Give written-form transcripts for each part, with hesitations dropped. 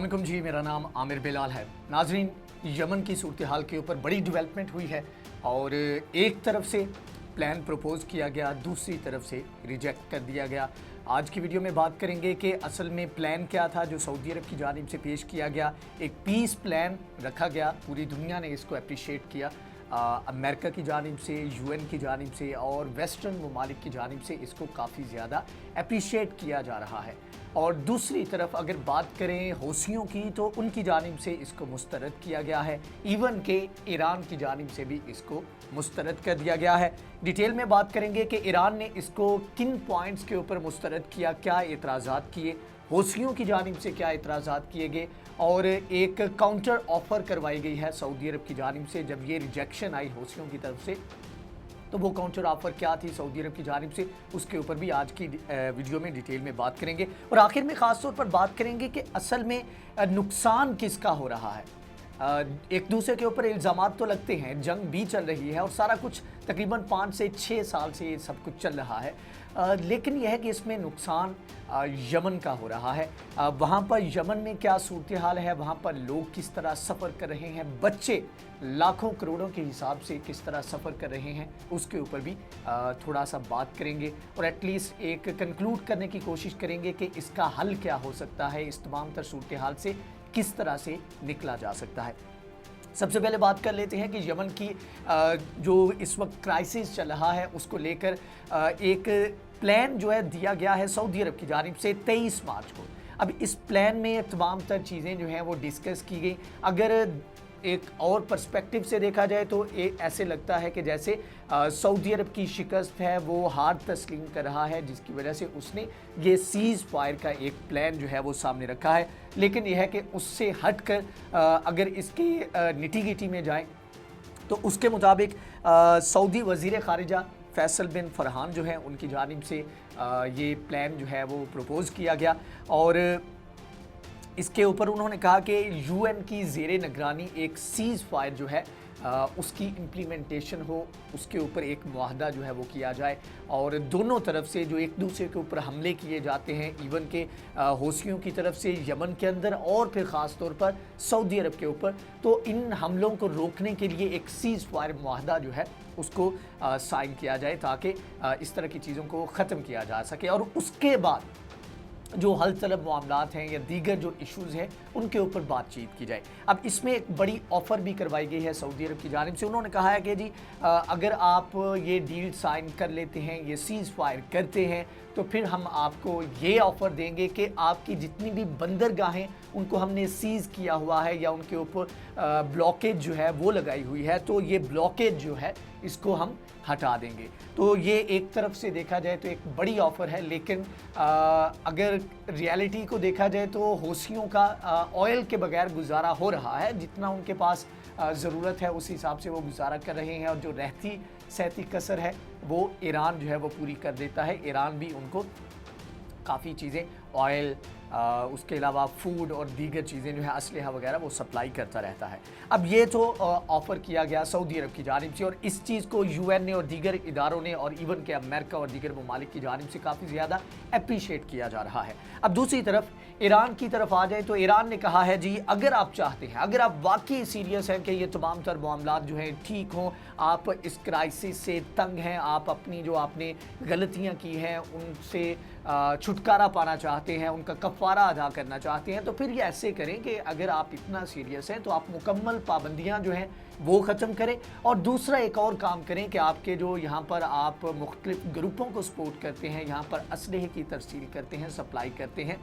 अस्सलाम वालेकुम जी, मेरा नाम आमिर बिलाल है। नाजरीन, यमन की सूरत हाल के ऊपर बड़ी डेवलपमेंट हुई है और एक तरफ से प्लान प्रपोज किया गया, दूसरी तरफ से रिजेक्ट कर दिया गया। आज की वीडियो में बात करेंगे कि असल में प्लान क्या था जो सऊदी अरब की जानिब से पेश किया गया। एक पीस प्लान रखा गया, पूरी दुनिया ने इसको अप्रिशिएट किया। अमेरिका की जानिब से, यूएन की जानिब से और वेस्टर्न ममालिक की जानिब से इसको काफ़ी ज़्यादा अप्रिशिएट किया जा रहा है। और दूसरी तरफ अगर बात करें हौसियों की तो उनकी जानिब से इसको मुस्तरद किया गया है। इवन के ईरान की जानिब से भी इसको मुस्तरद कर दिया गया है। डिटेल में बात करेंगे कि ईरान ने इसको किन पॉइंट्स के ऊपर मुस्तरद किया, क्या एतराज़ात किए, हौसियों की जानिब से क्या एतराज़ात किए गए और एक काउंटर ऑफ़र करवाई गई है सऊदी अरब की जानिब से। जब ये रिजेक्शन आई हौसियों की तरफ से तो वो काउंटर ऑफर क्या थी सऊदी अरब की जानिब से, उसके ऊपर भी आज की वीडियो में डिटेल में बात करेंगे। और आखिर में ख़ास तौर पर बात करेंगे कि असल में नुकसान किसका हो रहा है। एक दूसरे के ऊपर इल्ज़ामात तो लगते हैं, जंग भी चल रही है और सारा कुछ तकरीबन 5 से 6 साल से ये सब कुछ चल रहा है, लेकिन यह है कि इसमें नुकसान यमन का हो रहा है। वहाँ पर यमन में क्या सूरत हाल है, वहाँ पर लोग किस तरह सफ़र कर रहे हैं, बच्चे लाखों करोड़ों के हिसाब से किस तरह सफ़र कर रहे हैं, उसके ऊपर भी थोड़ा सा बात करेंगे और एटलीस्ट एक कंक्लूड करने की कोशिश करेंगे कि इसका हल क्या हो सकता है, इस तमाम तर सूरत हाल से किस तरह से निकला जा सकता है। सबसे पहले बात कर लेते हैं कि यमन की जो इस वक्त क्राइसिस चल रहा है उसको लेकर एक प्लान जो है दिया गया है सऊदी अरब की जानिब से 23 मार्च को। अब इस प्लान में तमाम तर चीज़ें जो हैं वो डिस्कस की गई। अगर एक और पर्सपेक्टिव से देखा जाए तो ऐसे लगता है कि जैसे सऊदी अरब की शिकस्त है वो हार तस्लीम कर रहा है, जिसकी वजह से उसने ये सीज़ फायर का एक प्लान जो है वो सामने रखा है। लेकिन यह है कि उससे हट कर अगर इसकी निटी-गिटी में जाएं तो उसके मुताबिक सऊदी वज़ीर ख़ारिजा फैसल बिन फरहान जो है उनकी जानिब से ये प्लान जो है वो प्रपोज़ किया गया और इसके ऊपर उन्होंने कहा कि यूएन की ज़ेरे निगरानी एक सीज़ फायर जो है उसकी इम्प्लीमेंटेशन हो, उसके ऊपर एक मुआहदा जो है वो किया जाए और दोनों तरफ से जो एक दूसरे के ऊपर हमले किए जाते हैं, इवन के हौसियों की तरफ से यमन के अंदर और फिर ख़ास तौर पर सऊदी अरब के ऊपर, तो इन हमलों को रोकने के लिए एक सीज़ फायर मुआहदा जो है उसको साइन किया जाए ताकि इस तरह की चीज़ों को ख़त्म किया जा सके और उसके बाद जो हल तलब मामलात हैं या दीगर जो इश्यूज़ हैं उनके ऊपर बातचीत की जाए। अब इसमें एक बड़ी ऑफ़र भी करवाई गई है सऊदी अरब की जानिब से। उन्होंने कहा है कि जी अगर आप ये डील साइन कर लेते हैं, ये सीज़ फायर करते हैं, तो फिर हम आपको ये ऑफ़र देंगे कि आपकी जितनी भी बंदरगाहें उनको हमने सीज़ किया हुआ है या उनके ऊपर ब्लॉकेज जो है वो लगाई हुई है, तो ये ब्लॉकेज जो है इसको हम हटा देंगे। तो ये एक तरफ से देखा जाए तो एक बड़ी ऑफ़र है, लेकिन अगर रियलिटी को देखा जाए तो हौसियों का ऑयल के बगैर गुजारा हो रहा है। जितना उनके पास ज़रूरत है उस हिसाब से वो गुजारा कर रहे हैं और जो रहती सहती कसर है वो ईरान जो है वो पूरी कर देता है। ईरान भी उनको काफ़ी चीज़ें ऑयल, उसके अलावा फूड और दीगर चीज़ें जो है असलहा वगैरह वो सप्लाई करता रहता है। अब ये तो ऑफ़र किया गया सऊदी अरब की जानिब से और इस चीज़ को यूएन ने और दीगर इदारों ने और इवन के अमेरिका और दीगर ममालिक की जानिब से काफ़ी ज़्यादा अप्रिशिएट किया जा रहा है। अब दूसरी तरफ ईरान की तरफ आ जाए तो ईरान ने कहा है जी अगर आप चाहते हैं, अगर आप वाकई सीरियस हैं कि ये तमाम तर मामलात जो हैं ठीक हों, आप इस क्राइसिस से तंग हैं, आप अपनी जो आपने गलतियाँ की हैं उनसे छुटकारा पाना चाहते हैं, उनका कफ़ारा अदा करना चाहते हैं, तो फिर ये ऐसे करें कि अगर आप इतना सीरियस हैं तो आप मुकम्मल पाबंदियां जो हैं वो ख़त्म करें और दूसरा एक और काम करें कि आपके जो यहाँ पर आप मुख्तलिफ ग्रुपों को सपोर्ट करते हैं, यहाँ पर असलहे की तरसील करते हैं, सप्लाई करते हैं,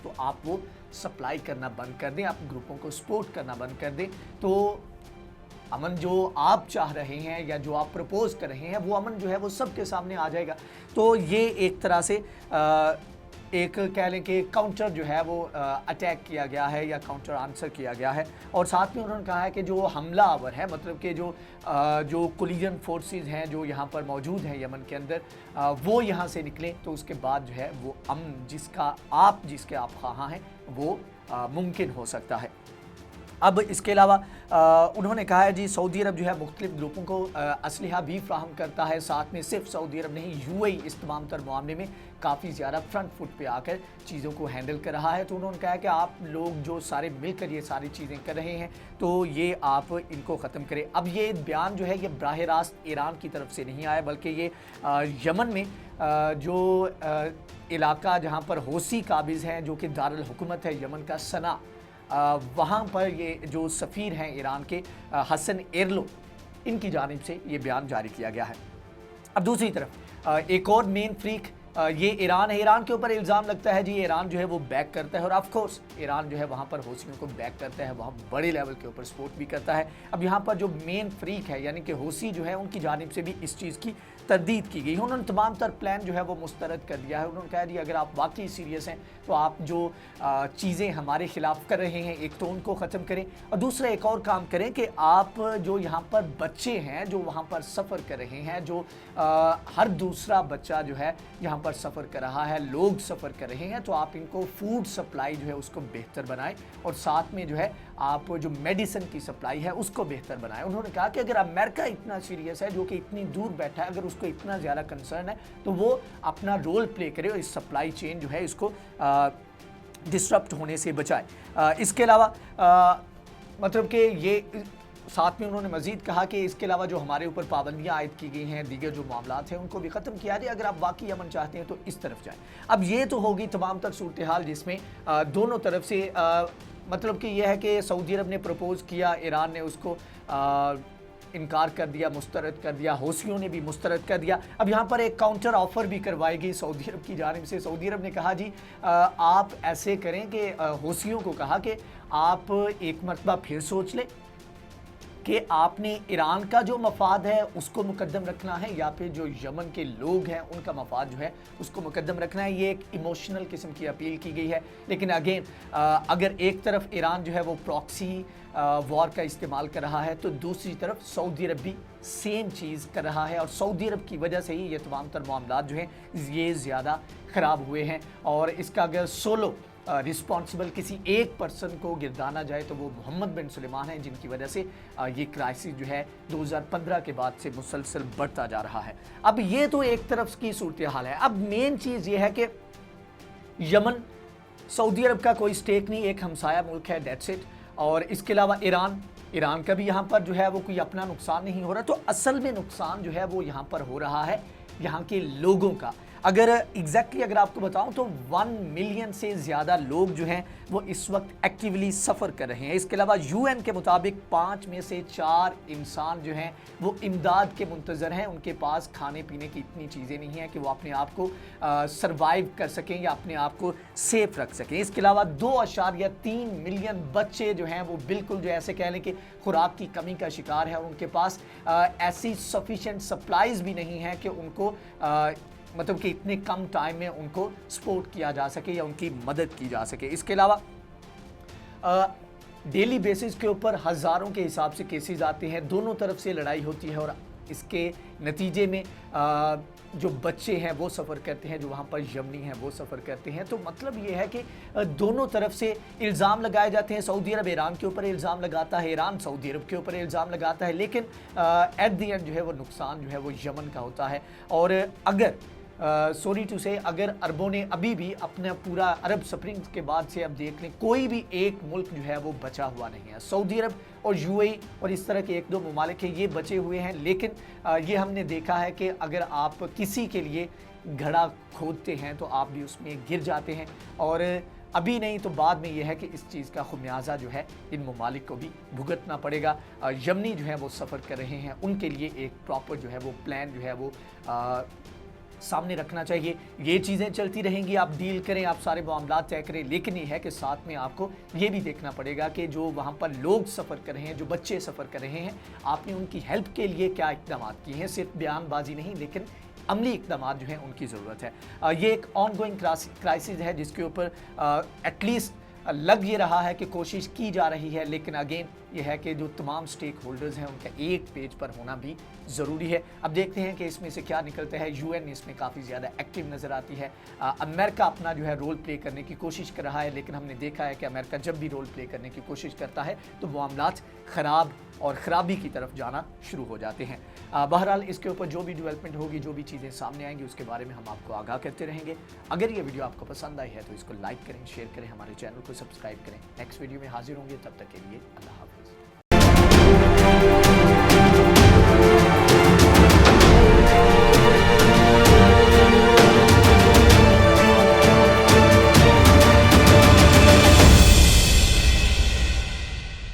तो आप वो सप्लाई करना बंद कर दें, आप ग्रुपों को सपोर्ट करना बंद कर दें। तो अमन जो आप चाह रहे हैं या जो आप प्रपोज़ कर रहे हैं वो अमन जो है वो सबके सामने आ जाएगा। तो ये एक तरह से एक कह लें कि काउंटर जो है वो अटैक किया गया है या काउंटर आंसर किया गया है और साथ में उन्होंने कहा है कि जो हमला आवर है, मतलब कि जो कोलिजन फोर्सेस हैं जो यहाँ पर मौजूद हैं यमन के अंदर, वो यहाँ से निकलें तो उसके बाद जो है वो अमन जिसके आप ख़्वाहां हैं वो मुमकिन हो सकता है। अब इसके अलावा उन्होंने कहा है जी सऊदी अरब जो है मुख्तलिफ ग्रुपों को असलहा भी फ्राहम करता है, साथ में सिर्फ सऊदी अरब नहीं यूएई इस तमाम तर मामले में काफ़ी ज़्यादा फ्रंट फुट पे आकर चीज़ों को हैंडल कर रहा है। तो उन्होंने कहा कि आप लोग जो सारे मिलकर ये सारी चीज़ें कर रहे हैं तो ये आप इनको ख़त्म करें। अब ये बयान जो है ये बराह रास्त ईरान की तरफ से नहीं आया, बल्कि ये यमन में जो इलाका जहाँ पर हौसी काबिज़ हैं जो कि दारुल हुकूमत है यमन का सना, वहाँ पर ये जो सफ़ीर हैं ईरान के हसन एरलो, इनकी जानिब से ये बयान जारी किया गया है। अब दूसरी तरफ एक और मेन फ्रीक ये ईरान है। ईरान के ऊपर इल्ज़ाम लगता है जी ईरान जो है वो बैक करता है, और ऑफ कोर्स ईरान जो है वहाँ पर हौसियों को बैक करता है, वहाँ बड़े लेवल के ऊपर सपोर्ट भी करता है। अब यहाँ पर जो मेन फ्रीक है यानी कि हौसी जो है उनकी जानिब से भी इस चीज़ की तरदीद की गई है। उन्होंने तमाम तर प्लान जो है वो मुस्तरद कर दिया है। उन्होंने कहा जी अगर आप वाकई सीरियस हैं तो आप जो चीज़ें हमारे ख़िलाफ़ कर रहे हैं एक तो उनको ख़त्म करें, और दूसरा एक और काम करें कि आप जो यहाँ पर बच्चे हैं जो वहाँ पर सफ़र कर रहे हैं, जो हर दूसरा बच्चा जो है यहाँ पर सफ़र कर रहा है, लोग सफ़र कर रहे हैं, तो आप इनको फूड सप्लाई जो है उसको बेहतर बनाएं, और साथ में जो है आप जो मेडिसिन की सप्लाई है उसको बेहतर बनाएं। उन्होंने कहा कि अगर अमेरिका इतना सीरियस है जो कि इतनी दूर बैठा है, अगर उसको इतना ज़्यादा कंसर्न है तो वो अपना रोल प्ले करे और इस सप्लाई चेन जो है इसको डिस्टर्ब होने से बचाए। इसके अलावा मतलब कि ये साथ में उन्होंने मजीद कहा कि इसके अलावा जो हमारे ऊपर पाबंदियां आयद की गई हैं, दीगर जो मामलात हैं उनको भी ख़त्म किया जाए। अगर आप वाकई अमन चाहते हैं तो इस तरफ जाएं। अब ये तो होगी तमाम तक सूरत हाल जिसमें दोनों तरफ से मतलब कि यह है कि सऊदी अरब ने प्रपोज़ किया, ईरान ने उसको इनकार कर दिया, मुस्तरद कर दिया, हौसियों ने भी मुस्तरद कर दिया। अब यहाँ पर एक काउंटर ऑफ़र भी करवाई गई सऊदी अरब की जानिब से। सऊदी अरब ने कहा जी आप ऐसे करें कि हौसियों को कहा कि आप एक मरतबा फिर सोच लें कि आपने ईरान का जो मफाद है उसको मुकद्दम रखना है या फिर जो यमन के लोग हैं उनका मफाद जो है उसको मुकद्दम रखना है। ये एक इमोशनल किस्म की अपील की गई है। लेकिन अगेन अगर एक तरफ ईरान जो है वो प्रॉक्सी वॉर का इस्तेमाल कर रहा है तो दूसरी तरफ सऊदी अरब भी सेम चीज़ कर रहा है, और सऊदी अरब की वजह से ही ये तमाम तर मामलात जो हैं ये ज़्यादा ख़राब हुए हैं। और इसका अगर सोलो रिस्पॉन्सिबल किसी एक पर्सन को गिरदाना जाए तो वो मोहम्मद बिन सुलेमान हैं, जिनकी वजह से ये क्राइसिस जो है 2015 के बाद से मुसलसल बढ़ता जा रहा है। अब ये तो एक तरफ की सूरत हाल है। अब मेन चीज़ ये है कि यमन सऊदी अरब का कोई स्टेक नहीं, एक हमसाया मुल्क है, डेट्स इट। और इसके अलावा ईरान का भी यहाँ पर जो है वो कोई अपना नुकसान नहीं हो रहा। तो असल में नुकसान जो है वो यहाँ पर हो रहा है यहाँ के लोगों का। अगर एग्जैक्टली अगर आपको बताऊं तो 1 मिलियन से ज़्यादा लोग जो हैं वो इस वक्त एक्टिवली सफ़र कर रहे हैं। इसके अलावा यूएन के मुताबिक 5 में से 4 इंसान जो हैं वो इमदाद के मुंतज़र हैं। उनके पास खाने पीने की इतनी चीज़ें नहीं हैं कि वो अपने आप को सर्वाइव कर सकें या अपने आप को सेफ रख सकें। इसके अलावा 2.3 मिलियन बच्चे जो हैं वो बिल्कुल जो ऐसे कह लें कि खुराक की कमी का शिकार है। उनके पास ऐसी सफिशेंट सप्लाईज़ भी नहीं है कि उनको मतलब कि इतने कम टाइम में उनको सपोर्ट किया जा सके या उनकी मदद की जा सके। इसके अलावा डेली बेसिस के ऊपर हज़ारों के हिसाब से केसेस आते हैं, दोनों तरफ से लड़ाई होती है, और इसके नतीजे में जो बच्चे हैं वो सफ़र करते हैं, जो वहाँ पर यमनी हैं वो सफ़र करते हैं। तो मतलब ये है कि दोनों तरफ से इल्ज़ाम लगाए जाते हैं। सऊदी अरब ईरान के ऊपर इल्ज़ाम लगाता है, ईरान सऊदी अरब के ऊपर इल्ज़ाम लगाता है, लेकिन एट दी एंड जो है वो नुकसान जो है वो यमन का होता है। और अगर सॉरी टू से अगर अरबों ने अभी भी अपना पूरा अरब स्प्रिंग के बाद से अब देख लें कोई भी एक मुल्क जो है वो बचा हुआ नहीं है। सऊदी अरब और यूएई और इस तरह के 1-2 ममालिक हैं ये बचे हुए हैं, लेकिन ये हमने देखा है कि अगर आप किसी के लिए घड़ा खोदते हैं तो आप भी उसमें गिर जाते हैं, और अभी नहीं तो बाद में यह है कि इस चीज़ का खुमियाजा जो है इन ममालिक को भी भुगतना पड़ेगा। यमनी जो है वो सफ़र कर रहे हैं, उनके लिए एक प्रॉपर जो है वो प्लान जो है वो सामने रखना चाहिए। ये चीज़ें चलती रहेंगी, आप डील करें, आप सारे मामलात तय करें, लेकिन ये है कि साथ में आपको ये भी देखना पड़ेगा कि जो वहाँ पर लोग सफ़र कर रहे हैं, जो बच्चे सफ़र कर रहे हैं, आपने उनकी हेल्प के लिए क्या इक़दाम किए हैं। सिर्फ बयानबाजी नहीं, लेकिन अमली इक़दाम जो हैं उनकी ज़रूरत है। ये एक ऑन गोइंग क्राइसिस है जिसके ऊपर एटलीस्ट लग ये रहा है कि कोशिश की जा रही है, लेकिन अगेन ये है कि जो तमाम स्टेक होल्डर्स हैं उनका एक पेज पर होना भी ज़रूरी है। अब देखते हैं कि इसमें से क्या निकलता है। यूएन इसमें काफ़ी ज़्यादा एक्टिव नज़र आती है। अमेरिका अपना जो है रोल प्ले करने की कोशिश कर रहा है, लेकिन हमने देखा है कि अमेरिका जब भी रोल प्ले करने की कोशिश करता है तो मामलात ख़राब और ख़राबी की तरफ जाना शुरू हो जाते हैं। बहरहाल इसके ऊपर जो भी डेवलपमेंट होगी, जो भी चीज़ें सामने आएंगी, उसके बारे में हम आपको आगाह करते रहेंगे। अगर ये वीडियो आपको पसंद आई है तो इसको लाइक करें, शेयर करें, हमारे चैनल को सब्सक्राइब करें। नेक्स्ट वीडियो में हाजिर होंगे, तब तक के लिए अल्लाह हाफ़िज़।